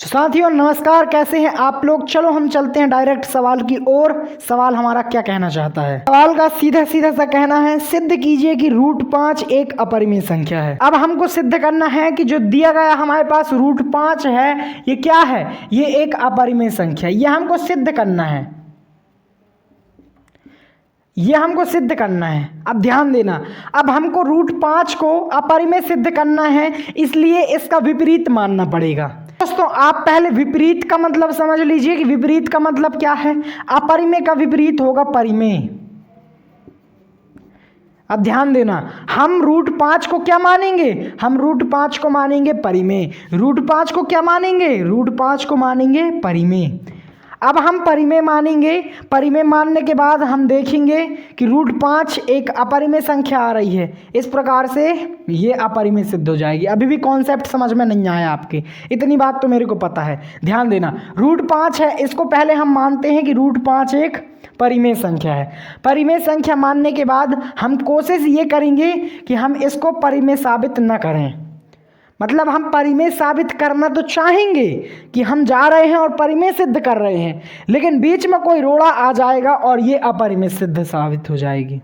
साथियों नमस्कार, कैसे हैं आप लोग। चलो हम चलते हैं डायरेक्ट सवाल की ओर। सवाल हमारा क्या कहना चाहता है। सवाल का सीधा सीधा सा कहना है, सिद्ध कीजिए कि √5 एक अपरिमेय संख्या है। अब हमको सिद्ध करना है कि जो दिया गया हमारे पास √5 है, ये क्या है, ये एक अपरिमेय संख्या है। ये हमको सिद्ध करना है, ये हमको सिद्ध करना है। अब ध्यान देना, अब हमको √5 को अपरिमेय सिद्ध करना है, इसलिए इसका विपरीत मानना पड़ेगा। दोस्तों आप पहले विपरीत का मतलब समझ लीजिए कि विपरीत का मतलब क्या है। अपरिमेय का विपरीत होगा परिमेय। अब ध्यान देना, हम √5 को क्या मानेंगे, हम √5 को मानेंगे परिमेय। √5 को क्या मानेंगे, √5 को मानेंगे परिमेय। अब हम परिमेय मानेंगे, परिमेय मानने के बाद हम देखेंगे कि √5 एक अपरिमेय संख्या आ रही है। इस प्रकार से ये अपरिमेय सिद्ध हो जाएगी। अभी भी कॉन्सेप्ट समझ में नहीं आया आपके, इतनी बात तो मेरे को पता है। ध्यान देना, √5 है, इसको पहले हम मानते हैं कि √5 एक परिमेय संख्या है। परिमेय संख्या मानने के बाद हम कोशिश ये करेंगे कि हम इसको परिमेय साबित न करें। मतलब हम परिमेय साबित करना तो चाहेंगे कि हम जा रहे हैं और परिमेय सिद्ध कर रहे हैं, लेकिन बीच में कोई रोड़ा आ जाएगा और ये अपरिमेय सिद्ध साबित हो जाएगी।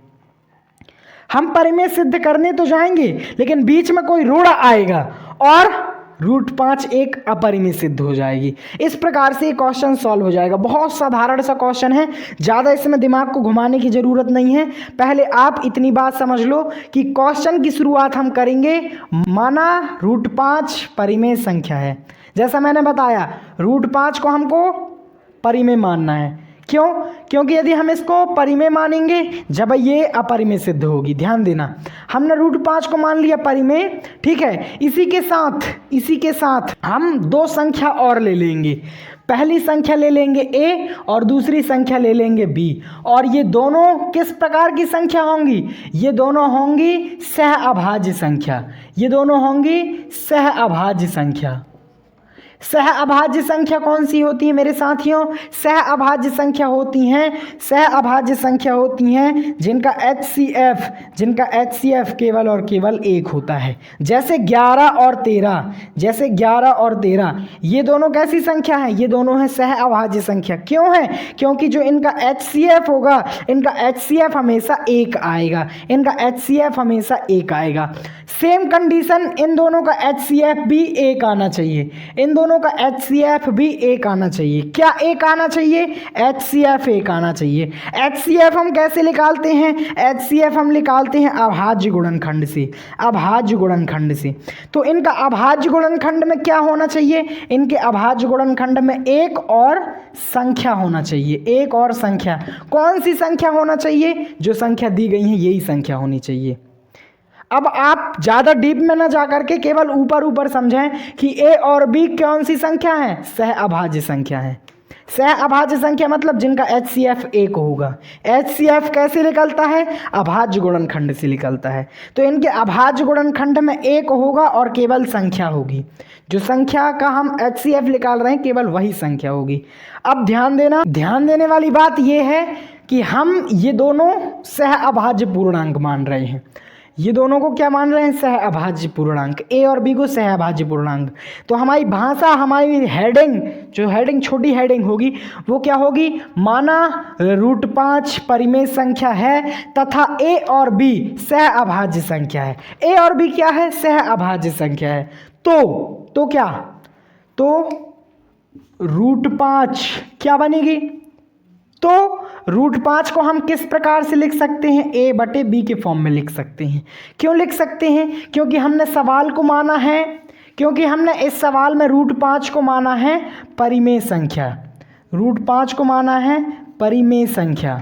हम परिमेय सिद्ध करने तो जाएंगे, लेकिन बीच में कोई रोड़ा आएगा और √5 एक अपरिमेय सिद्ध हो जाएगी। इस प्रकार से ये क्वेश्चन सॉल्व हो जाएगा। बहुत साधारण सा क्वेश्चन है, ज़्यादा इसमें दिमाग को घुमाने की ज़रूरत नहीं है। पहले आप इतनी बात समझ लो कि क्वेश्चन की शुरुआत हम करेंगे, माना √5 परिमेय संख्या है। जैसा मैंने बताया, √5 को हमको परिमेय मानना है। क्यों? क्योंकि यदि हम इसको परिमेय मानेंगे जब ये अपरिमेय सिद्ध होगी। ध्यान देना, हमने √5 को मान लिया परिमेय, ठीक है। इसी के साथ हम दो संख्या और ले लेंगे। पहली संख्या ले लेंगे a और दूसरी संख्या ले लेंगे b। और ये दोनों किस प्रकार की संख्या होंगी, ये दोनों होंगी सहअभाज्य संख्या। ये दोनों होंगी सहअभाज्य संख्या। सहअभाज्य संख्या कौन सी होती है मेरे साथियों, सहअभाज्य संख्या होती हैं जिनका HCF केवल और केवल 1 होता है। जैसे 11 और 13 ये दोनों कैसी संख्या हैं, ये दोनों हैं सहअभाज्य संख्या। क्यों है? क्योंकि जो इनका HCF होगा, इनका HCF हमेशा 1 आएगा, इनका HCF हमेशा 1 आएगा। सेम कंडीशन, इन दोनों का HCF भी 1 आना चाहिए, इन दोनों का HCF भी 1 आना चाहिए। क्या 1 आना चाहिए? HCF 1 आना चाहिए। HCF हम कैसे निकालते हैं? HCF हम निकालते हैं अभाज्य गुणनखंड से, अभाज्य गुणनखंड से। तो इनका अभाज्य गुणनखंड में क्या होना चाहिए, इनके अभाज्य गुणनखंड में एक और संख्या होना चाहिए। एक और संख्या, कौन सी संख्या होना चाहिए? जो संख्या दी गई है यही संख्या होनी चाहिए। अब आप ज़्यादा डीप में ना जा करके केवल ऊपर समझें कि a और b कौन सी संख्या है, सहअभाज्य संख्या है। सहअभाज्य संख्या मतलब जिनका HCF 1 होगा। HCF कैसे निकलता है? अभाज्य गुणनखंड से निकलता है। तो इनके अभाज्य गुणनखंड में 1 होगा और केवल संख्या होगी। जो संख्या का हम HCF निकाल रहे हैं केवल वही संख्या होगी। अब ध्यान देना, ध्यान देने वाली बात यह है कि हम ये दोनों सहअभाज्य पूर्णांक मान रहे हैं। ये दोनों को क्या मान रहे हैं? सहअभाज्य पूर्णांक। a और b को सहअभाज्य पूर्णांक। तो हमारी भाषा, हमारी हेडिंग, जो हेडिंग छोटी हेडिंग होगी वो क्या होगी, माना √5 परिमेय संख्या है तथा a और b सहअभाज्य संख्या है। a और b क्या है? सहअभाज्य संख्या है। तो क्या, तो √5 क्या बनेगी? तो √5 को हम किस प्रकार से लिख सकते हैं? a/b के फॉर्म में लिख सकते हैं। क्यों लिख सकते हैं? क्योंकि हमने सवाल को माना है, क्योंकि हमने इस सवाल में √5 को माना है परिमेय संख्या, √5 को माना है परिमेय संख्या।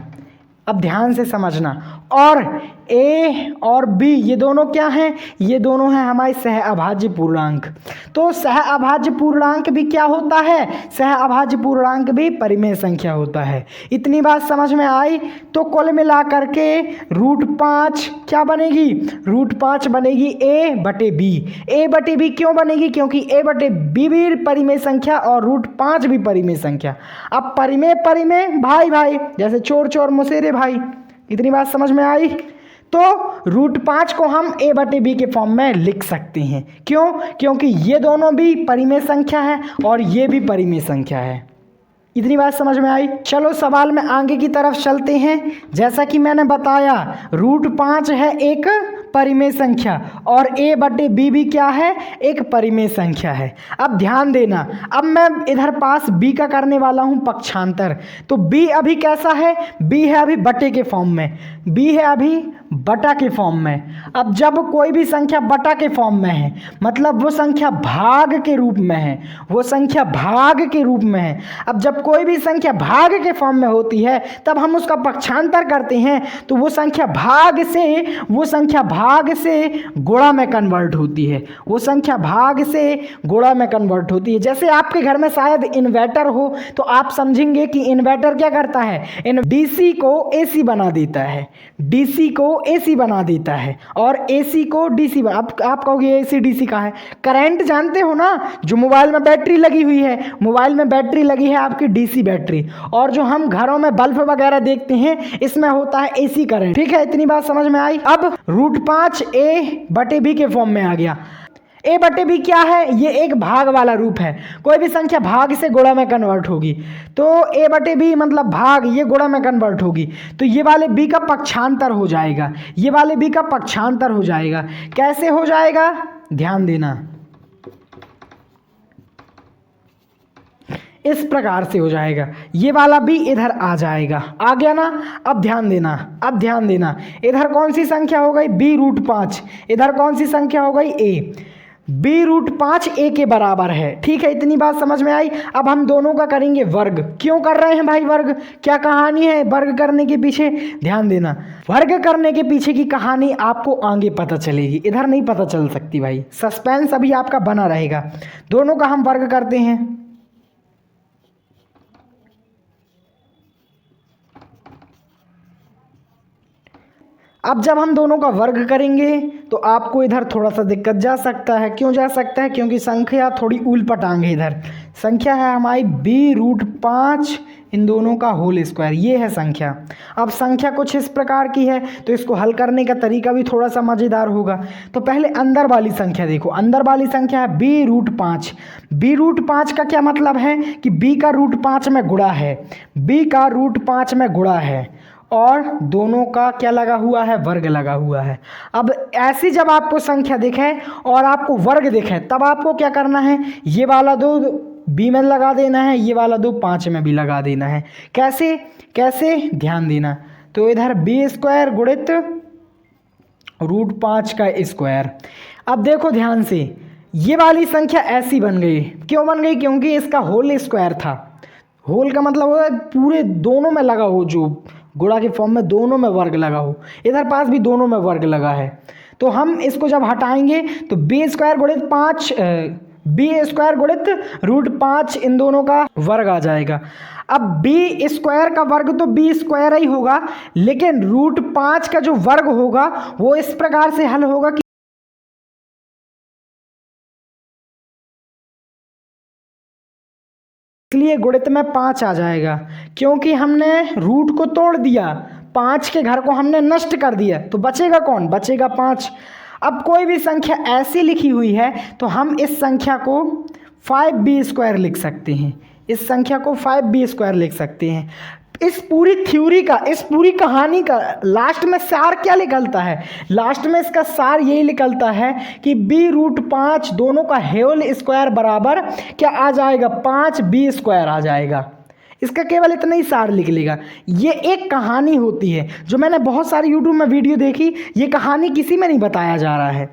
अब ध्यान से समझना, और a और b ये दोनों क्या हैं? ये दोनों हैं हमारे सहअभाज्य पूर्णांक। तो सहअभाज्य पूर्णांक भी क्या होता है? सहअभाज्य पूर्णांक भी परिमेय संख्या होता है। इतनी बात समझ में आई? तो कुल मिला करके √5 क्या बनेगी? √5 बनेगी a/b। a/b क्यों बनेगी? क्योंकि a/b भी परिमेय संख्या और √5 भी परिमेय संख्या। अब परिमेय भाई जैसे चोर मुसेरे भाई। इतनी बात समझ में आई? तो √5 को हम a/b के फॉर्म में लिख सकते हैं। क्यों? क्योंकि ये दोनों भी परिमेय संख्या है और ये भी परिमेय संख्या है। इतनी बात समझ में आई? चलो सवाल में आगे की तरफ चलते हैं। जैसा कि मैंने बताया √5 है एक परिमेय संख्या और a/b भी क्या है? एक परिमेय संख्या है। अब ध्यान देना, अब मैं इधर पास b का करने वाला हूं पक्षांतर। तो b अभी कैसा है? b है अभी बटे के फॉर्म में, b है अभी बटा के फॉर्म में। अब जब कोई भी संख्या बटा के फॉर्म में है मतलब वो संख्या भाग के रूप में है, वो संख्या भाग के रूप में है। अब जब कोई भी संख्या भाग के फॉर्म में होती है तब हम उसका पक्षांतर करते हैं तो वो संख्या भाग से गुणा में कन्वर्ट होती है, वो संख्या भाग से गुणा में कन्वर्ट होती है। जैसे आपके घर में शायद इन्वर्टर हो तो आप समझेंगे कि इन्वर्टर क्या करता है? डीसी को एसी बना देता है, डीसी को एसी बना देता है और एसी को डीसी। आप कहोगे एसी डीसी का है, करंट जानते हो ना, जो मोबाइल में बैटरी लगी हुई है, मोबाइल में बैटरी लगी है आपकी डीसी बैटरी, और जो हम घरों में बल्ब वगैरह देखते हैं इसमें होता है एसी करंट। ठीक है, इतनी बात समझ में आई? अब √5 a/b के फॉर्म में आ गया। a/b क्या है? ये एक भाग वाला रूप है, कोई भी संख्या भाग से गुणा में कन्वर्ट होगी तो a/b मतलब भाग, ये गुणा में कन्वर्ट होगी तो ये वाले b का पक्षांतर हो जाएगा, ये वाले b का पक्षांतर हो जाएगा। कैसे हो जाएगा? ध्यान देना, इस प्रकार से हो जाएगा, ये वाला भी इधर आ जाएगा। आ गया ना? अब ध्यान देना, इधर कौन सी संख्या हो गई? b√5, इधर कौन सी संख्या हो गई? a। b√5 a के बराबर है। ठीक है, इतनी बात समझ में आई? अब हम दोनों का करेंगे वर्ग। क्यों कर रहे हैं भाई वर्ग? क्या कहानी है वर्ग करने के पीछे? ध्यान देना, वर्ग करने के पीछे की कहानी आपको आगे पता चलेगी, इधर नहीं पता चल सकती भाई, सस्पेंस अभी आपका बना रहेगा। दोनों का हम वर्ग करते हैं। अब जब हम दोनों का वर्ग करेंगे तो आपको इधर थोड़ा सा दिक्कत जा सकता है। क्यों जा सकता है? क्योंकि संख्या थोड़ी उलपटांग है। इधर संख्या है हमारी b√5 इन दोनों का होल स्क्वायर, ये है संख्या। अब संख्या कुछ इस प्रकार की है तो इसको हल करने का तरीका भी थोड़ा सा मज़ेदार होगा। तो पहले अंदर वाली संख्या देखो, अंदर वाली संख्या है b√5। b√5 का क्या मतलब है कि b का √5 में गुणा है, b का √5 में गुणा है और दोनों का क्या लगा हुआ है? वर्ग लगा हुआ है। अब ऐसी जब आपको संख्या दिखे और आपको वर्ग दिखे तब आपको क्या करना है? ये वाला 2 b में लगा देना है, ये वाला 2 5 में भी लगा देना है। कैसे? ध्यान देना, तो इधर b² गुणित √5 का स्क्वायर। अब देखो ध्यान से, ये वाली संख्या ऐसी बन गई। क्यों बन गई? क्योंकि इसका होल स्क्वायर था। होल का मतलब होगा पूरे दोनों में लगा हो, जो गुणा के फॉर्म में दोनों में वर्ग लगा हो, इधर पास भी दोनों में वर्ग लगा है। तो हम इसको जब हटाएंगे तो b² गुणित √5 इन दोनों का वर्ग आ जाएगा। अब b² का वर्ग तो b² ही होगा, लेकिन √5 का जो वर्ग होगा वो इस प्रकार से हल होगा कि इसलिए गुणित में 5 आ जाएगा, क्योंकि हमने रूट को तोड़ दिया, 5 के घर को हमने नष्ट कर दिया, तो बचेगा कौन? बचेगा 5। अब कोई भी संख्या ऐसी लिखी हुई है तो हम इस संख्या को 5b² लिख सकते हैं, इस संख्या को 5b² लिख सकते हैं। इस पूरी थ्योरी का, इस पूरी कहानी का लास्ट में सार क्या निकलता है? लास्ट में इसका सार यही निकलता है कि b√5 दोनों का होल स्क्वायर बराबर क्या आ जाएगा? 5b² आ जाएगा। इसका केवल इतना ही सार निकलेगा। ये एक कहानी होती है जो मैंने बहुत सारी यूट्यूब में वीडियो देखी, ये कहानी किसी में नहीं बताया जा रहा है,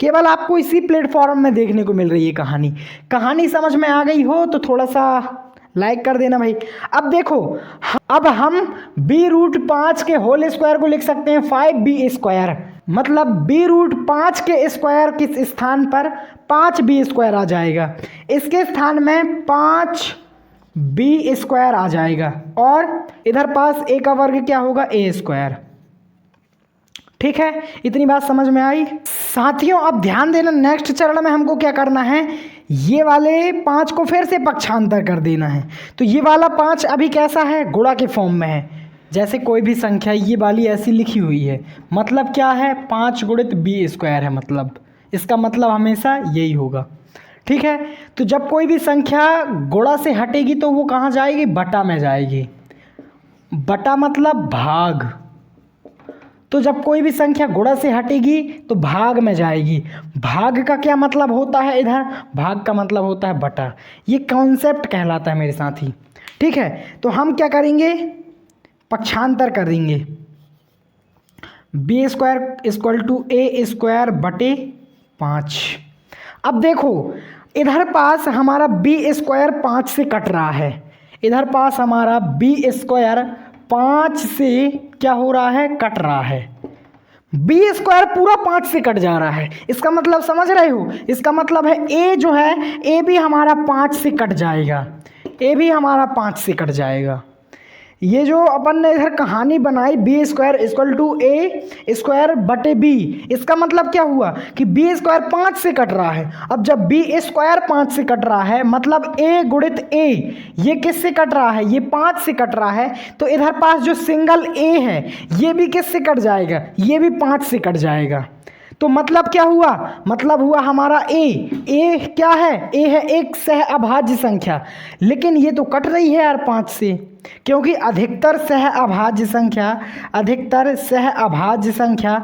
केवल आपको इसी प्लेटफॉर्म में देखने को मिल रही है कहानी। कहानी समझ में आ गई हो तो थोड़ा सा लाइक कर देना भाई। अब देखो, अब हम b√5 के होल स्क्वायर को लिख सकते हैं 5b², मतलब b√5 के स्क्वायर किस स्थान पर? 5b² आ जाएगा, इसके स्थान में 5b² आ जाएगा और इधर पास a का वर्ग क्या होगा? a²। ठीक है, इतनी बात समझ में आई साथियों। अब ध्यान देना, नेक्स्ट चरण में हमको क्या करना है? ये वाले 5 को फिर से पक्षांतर कर देना है। तो ये वाला 5 अभी कैसा है? गुणा के फॉर्म में है। जैसे कोई भी संख्या ये वाली ऐसी लिखी हुई है, मतलब क्या है, 5 गुणित बी स्क्वायर है, मतलब इसका मतलब हमेशा यही होगा। ठीक है, तो जब कोई भी संख्या गुणा से हटेगी तो वो कहाँ जाएगी, बटा में जाएगी। बटा मतलब भाग, तो जब कोई भी संख्या गुणा से हटेगी तो भाग में जाएगी। भाग का क्या मतलब होता है, इधर भाग का मतलब होता है बटा। ये कॉन्सेप्ट कहलाता है मेरे साथी। ठीक है, तो हम क्या करेंगे, पक्षांतर कर देंगे। B square equal to A square बटे 5। अब देखो इधर पास हमारा बी स्क्वायर 5 से कट रहा है, इधर पास हमारा बी स्क्वायर 5 से क्या हो रहा है, कट रहा है। बी स्क्वायर पूरा 5 से कट जा रहा है, इसका मतलब समझ रहे हो, इसका मतलब है ए जो है, ए भी हमारा 5 से कट जाएगा, ए भी हमारा 5 से कट जाएगा। ये जो अपन ने इधर कहानी बनाई B square equal to A square बटे बी, इसका मतलब क्या हुआ कि बी स्क्वायर 5 से कट रहा है। अब जब बी स्क्वायर 5 से कट रहा है मतलब ए गुणित ए, ये किससे कट रहा है, ये 5 से कट रहा है, तो इधर पास जो सिंगल ए है ये भी किससे कट जाएगा, ये भी 5 से कट जाएगा। तो मतलब क्या हुआ, मतलब हुआ हमारा ए क्या है, ए है एक सह अभाज्य संख्या, लेकिन ये तो कट रही है यार 5 से, क्योंकि अधिकतर सह अभाज्य संख्या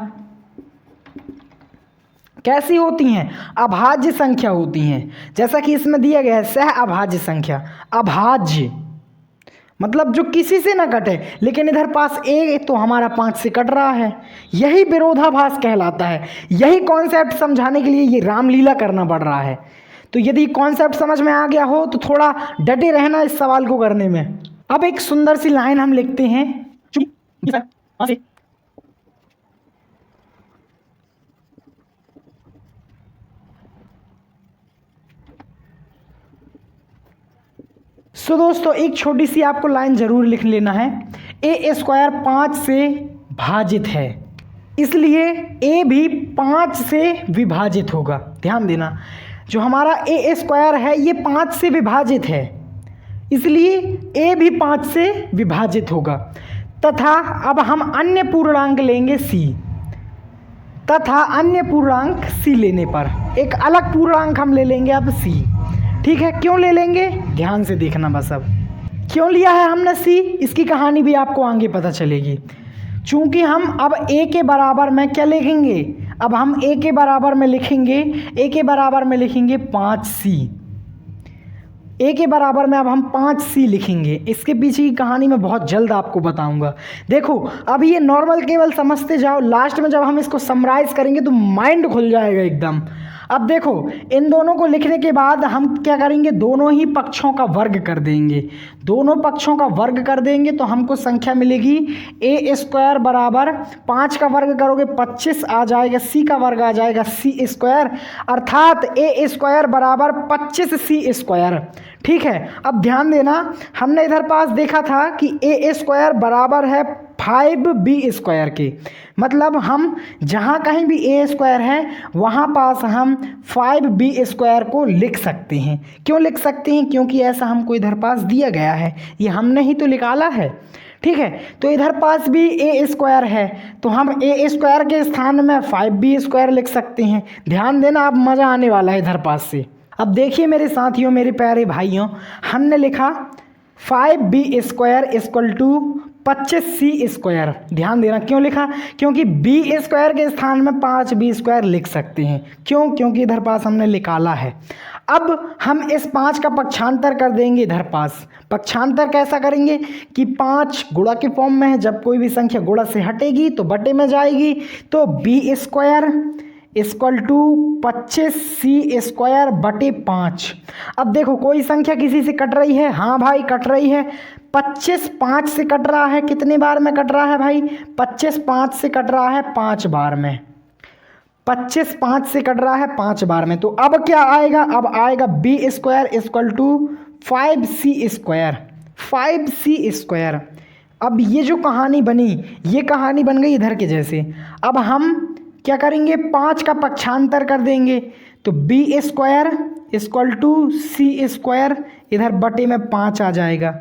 कैसी होती हैं, अभाज्य संख्या होती हैं। जैसा कि इसमें दिया गया है सह अभाज्य संख्या, अभाज्य मतलब जो किसी से ना कटे, लेकिन इधर पास ए तो हमारा 5 से कट रहा है, यही विरोधाभास कहलाता है। यही कॉन्सेप्ट समझाने के लिए ये रामलीला करना पड़ रहा है। तो यदि कॉन्सेप्ट समझ में आ गया हो तो थोड़ा डटे रहना इस सवाल को करने में। अब एक सुंदर सी लाइन हम लिखते हैं, सो दोस्तों एक छोटी सी आपको लाइन जरूर लिख लेना है, ए स्क्वायर 5 से भाजित है, इसलिए ए भी 5 से विभाजित होगा। ध्यान देना, जो हमारा ए स्क्वायर है ये 5 से विभाजित है, इसलिए ए भी 5 से विभाजित होगा। तथा अब हम अन्य पूर्णांक लेंगे सी, तथा अन्य पूर्णांक सी लेने पर एक अलग पूर्णांक हम ले लेंगे अब सी। ठीक है, क्यों ले लेंगे, ध्यान से देखना बस। अब क्यों लिया है हमने सी, इसकी कहानी भी आपको आगे पता चलेगी। चूंकि हम अब ए के बराबर में क्या लिखेंगे, अब हम ए के बराबर में लिखेंगे 5c, ए के बराबर में अब हम 5c लिखेंगे। इसके पीछे की कहानी मैं बहुत जल्द आपको बताऊंगा। देखो अब ये नॉर्मल केवल समझते जाओ, लास्ट में जब हम इसको समराइज करेंगे तो माइंड खुल जाएगा एकदम। अब देखो इन दोनों को लिखने के बाद हम क्या करेंगे, दोनों ही पक्षों का वर्ग कर देंगे, दोनों पक्षों का वर्ग कर देंगे तो हमको संख्या मिलेगी ए स्क्वायर बराबर 5 का वर्ग करोगे 25 आ जाएगा, सी का वर्ग आ जाएगा सी स्क्वायर, अर्थात ए स्क्वायर बराबर 25c स्क्वायर। ठीक है, अब ध्यान देना, हमने इधर पास देखा था कि ए स्क्वायर बराबर है 5b स्क्वायर के, मतलब हम जहाँ कहीं भी ए स्क्वायर है वहाँ पास हम 5b स्क्वायर को लिख सकते हैं। क्यों लिख सकते हैं, क्योंकि ऐसा हमको इधर पास दिया गया है, ये हमने ही तो निकाला है। ठीक है, तो इधर पास भी ए स्क्वायर है तो हम ए स्क्वायर के स्थान में 5b स्क्वायर लिख सकते हैं। ध्यान देना, अब मज़ा आने वाला है इधर पास से। अब देखिए मेरे साथियों, मेरे प्यारे भाइयों, हमने लिखा 5b square equal to 25c square. ध्यान देना क्यों लिखा, क्योंकि b स्क्वायर के स्थान में 5b स्क्वायर लिख सकते हैं। क्यों, क्योंकि इधर पास हमने निकाला है। अब हम इस 5 का पक्षांतर कर देंगे इधर पास। पक्षांतर कैसा करेंगे कि 5 गुणा के फॉर्म में है, जब कोई भी संख्या गुणा से हटेगी तो बटे में जाएगी, तो b square equal to 25c square बटे 5। अब देखो कोई संख्या किसी से कट रही है, हाँ भाई कट रही है, 25 5 से कट रहा है, कितने बार में कट रहा है भाई, 25 5 से कट रहा है 5 बार में, 25 5 से कट रहा है 5 बार में। तो अब क्या आएगा, अब आएगा b square equal to 5c square, 5c square. अब ये जो कहानी बनी, ये कहानी बन गई इधर के जैसे। अब हम क्या करेंगे, 5 का पक्षांतर कर देंगे, तो b square equal to C square, इधर बटे में 5 आ जाएगा।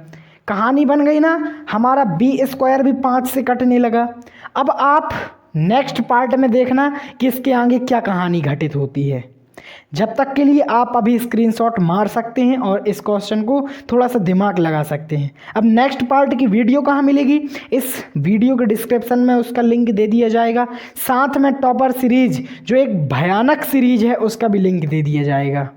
कहानी बन गई ना, हमारा बी स्क्वायर भी 5 से कटने लगा। अब आप नेक्स्ट पार्ट में देखना कि इसके आगे क्या कहानी घटित होती है। जब तक के लिए आप अभी स्क्रीनशॉट मार सकते हैं और इस क्वेश्चन को थोड़ा सा दिमाग लगा सकते हैं। अब नेक्स्ट पार्ट की वीडियो कहाँ मिलेगी, इस वीडियो के डिस्क्रिप्शन में उसका लिंक दे दिया जाएगा। साथ में टॉपर सीरीज जो एक भयानक सीरीज है उसका भी लिंक दे दिया जाएगा।